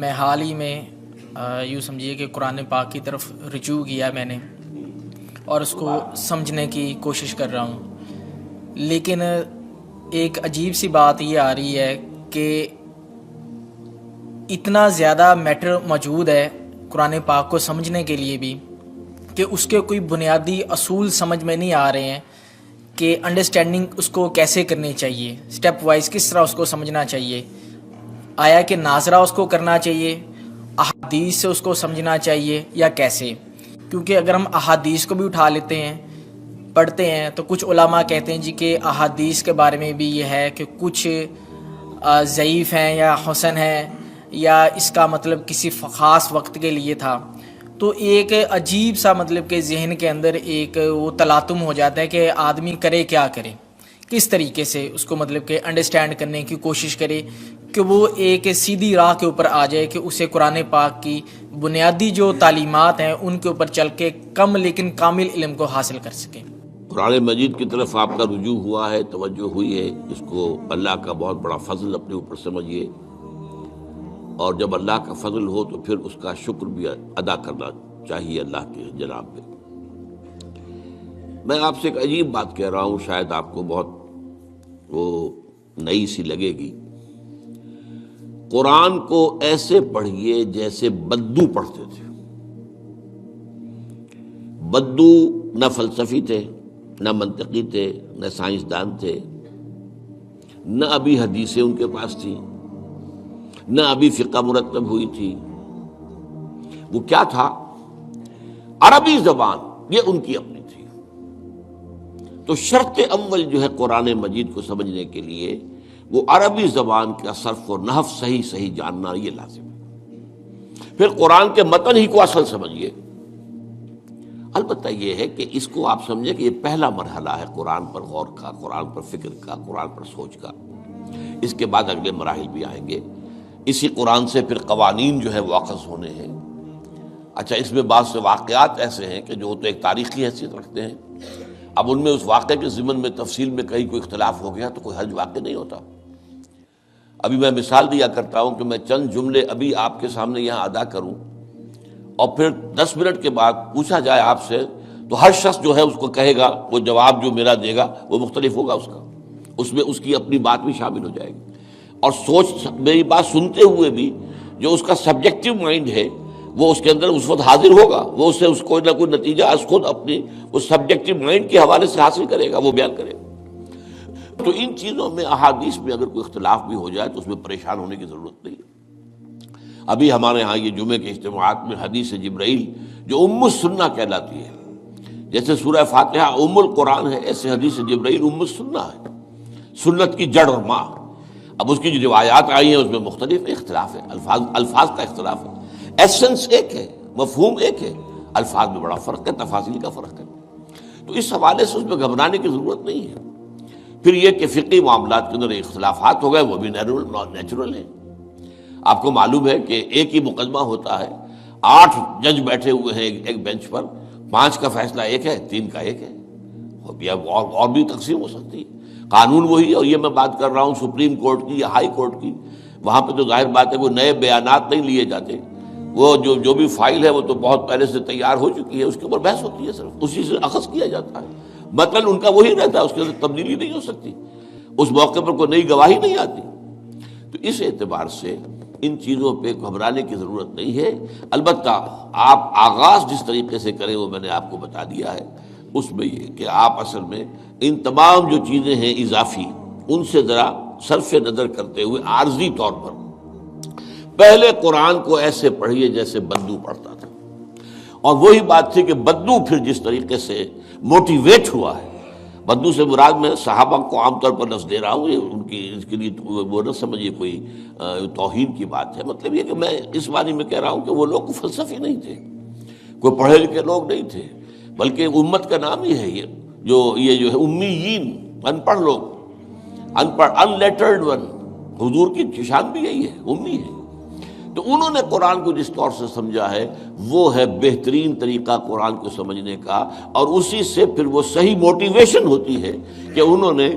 میں حال ہی میں یوں سمجھیے کہ قرآن پاک کی طرف رجوع کیا میں نے اور اس کو سمجھنے کی کوشش کر رہا ہوں، لیکن ایک عجیب سی بات یہ آ رہی ہے کہ اتنا زیادہ میٹر موجود ہے قرآن پاک کو سمجھنے کے لیے بھی کہ اس کے کوئی بنیادی اصول سمجھ میں نہیں آ رہے ہیں کہ انڈرسٹینڈنگ اس کو کیسے کرنی چاہیے، سٹیپ وائز کس طرح اس کو سمجھنا چاہیے، آیا کہ ناظرہ اس کو کرنا چاہیے، احادیث سے اس کو سمجھنا چاہیے یا کیسے؟ کیونکہ اگر ہم احادیث کو بھی اٹھا لیتے ہیں پڑھتے ہیں تو کچھ علماء کہتے ہیں جی کہ احادیث کے بارے میں بھی یہ ہے کہ کچھ ضعیف ہیں یا حسن ہیں یا اس کا مطلب کسی خاص وقت کے لیے تھا، تو ایک عجیب سا مطلب کہ ذہن کے اندر ایک وہ تلاطم ہو جاتا ہے کہ آدمی کرے کیا کرے، کس طریقے سے اس کو مطلب کہ انڈرسٹینڈ کرنے کی کوشش کرے کہ وہ ایک سیدھی راہ کے اوپر آ جائے کہ اسے قرآن پاک کی بنیادی جو تعلیمات ہیں ان کے اوپر چل کے کم لیکن کامل علم کو حاصل کر سکے۔ قرآن مجید کی طرف آپ کا رجوع ہوا ہے، توجہ ہوئی ہے، اس کو اللہ کا بہت بڑا فضل اپنے اوپر سمجھیے، اور جب اللہ کا فضل ہو تو پھر اس کا شکر بھی ادا کرنا چاہیے اللہ کے جناب میں۔ میں آپ سے ایک عجیب بات کہہ رہا ہوں، شاید آپ کو بہت وہ نئی سی لگے گی۔ قرآن کو ایسے پڑھیے جیسے بدو پڑھتے تھے۔ بدو نہ فلسفی تھے، نہ منطقی تھے، نہ سائنسدان تھے، نہ ابھی حدیثیں ان کے پاس تھی، نہ ابھی فقہ مرتب ہوئی تھی۔ وہ کیا تھا؟ عربی زبان، یہ ان کی اپنی تھی۔ تو شرط اول جو ہے قرآن مجید کو سمجھنے کے لیے وہ عربی زبان کا صرف و نحو صحیح جاننا یہ لازم ہے۔ پھر قرآن کے متن ہی کو اصل سمجھیے۔ البتہ یہ ہے کہ اس کو آپ سمجھیں کہ یہ پہلا مرحلہ ہے قرآن پر غور کا، قرآن پر فکر کا، قرآن پر سوچ کا۔ اس کے بعد اگلے مراحل بھی آئیں گے۔ اسی قرآن سے پھر قوانین جو ہے واقف ہونے ہیں۔ اچھا، اس میں بعض سے واقعات ایسے ہیں کہ جو تو ایک تاریخی حیثیت رکھتے ہیں، اب ان میں اس واقعے کے ضمن میں تفصیل میں کہیں کوئی اختلاف ہو گیا تو کوئی حرج واقع نہیں ہوتا۔ ابھی میں مثال دیا کرتا ہوں کہ میں چند جملے ابھی آپ کے سامنے یہاں ادا کروں اور پھر 10 منٹ کے بعد پوچھا جائے آپ سے تو ہر شخص جو ہے اس کو کہے گا، وہ جواب جو میرا دے گا وہ مختلف ہوگا، اس میں اس کی اپنی بات بھی شامل ہو جائے گی۔ اور سوچ میری بات سنتے ہوئے بھی جو اس کا سبجیکٹو مائنڈ ہے وہ اس کے اندر اس وقت حاضر ہوگا، وہ اس سے اس کوئی نہ کوئی نتیجہ از خود اپنی اس سبجیکٹو مائنڈ کے حوالے سے حاصل کرے گا، وہ بیان کرے گا۔ تو ان چیزوں میں احادیث میں اگر کوئی اختلاف بھی ہو جائے تو اس میں پریشان ہونے کی ضرورت نہیں ہے۔ ابھی ہمارے ہاں یہ جمعے کے اجتماعات میں حدیث جبرائیل جو ام السنہ کہلاتی ہے، جیسے سورہ فاتحہ ام القرآن ہے، ایسے حدیث جبرائیل ام السنہ ہے، سنت کی جڑ اور ماں۔ اب اس کی جو روایات آئی ہیں اس میں مختلف اختلاف ہے، الفاظ کا اختلاف ہے، ایسنس ایک ہے، مفہوم ایک ہے، الفاظ میں بڑا فرق ہے، تفاصیل کا فرق ہے۔ تو اس حوالے سے اس میں گھبرانے کی ضرورت نہیں ہے۔ پھر یہ کہ فقہی معاملات کے اندر اختلافات ہو گئے، وہ بھی نیچرل ہیں۔ آپ کو معلوم ہے کہ ایک ہی مقدمہ ہوتا ہے، 8 جج بیٹھے ہوئے ہیں ایک بینچ پر، 5 کا فیصلہ ایک ہے، 3 کا ایک ہے، اور بھی تقسیم ہو سکتی ہے۔ قانون وہی، اور یہ میں بات کر رہا ہوں سپریم کورٹ کی یا ہائی کورٹ کی، وہاں پہ تو ظاہر بات ہے وہ نئے بیانات نہیں لیے جاتے، وہ جو بھی فائل ہے وہ تو بہت پہلے سے تیار ہو چکی ہے، اس کے اوپر بحث ہوتی ہے، صرف اسی سے اخذ کیا جاتا ہے، مطلب ان کا وہی رہتا ہے، اس کے اندر تبدیلی نہیں ہو سکتی، اس موقع پر کوئی نئی گواہی نہیں آتی۔ تو اس اعتبار سے ان چیزوں پہ گھبرانے کی ضرورت نہیں ہے۔ البتہ آپ آغاز جس طریقے سے کریں وہ میں نے آپ کو بتا دیا ہے، اس میں یہ کہ آپ اصل میں ان تمام جو چیزیں ہیں اضافی، ان سے ذرا صرف نظر کرتے ہوئے عارضی طور پر پہلے قرآن کو ایسے پڑھیے جیسے بدو پڑھتا تھا۔ اور وہی بات تھی کہ بدو پھر جس طریقے سے موٹیویٹ ہوا ہے، بدو سے مراد میں صحابہ کو عام طور پر لفظ دے رہا ہوں، یہ ان کی اس کے لیے وہ نہ سمجھیے کوئی توہین کی بات ہے، مطلب یہ کہ میں اس معنی میں کہہ رہا ہوں کہ وہ لوگ فلسفی نہیں تھے، کوئی پڑھے لکھے لوگ نہیں تھے، بلکہ امت کا نام ہی ہے یہ جو ہے امیین، ان پڑھ لوگ، ان پڑھ انلیٹرڈ ون، حضور کی شان بھی یہی ہے، امی ہے۔ تو انہوں نے قرآن کو جس طور سے سمجھا ہے وہ ہے بہترین طریقہ قرآن کو سمجھنے کا، اور اسی سے پھر وہ صحیح موٹیویشن ہوتی ہے کہ انہوں نے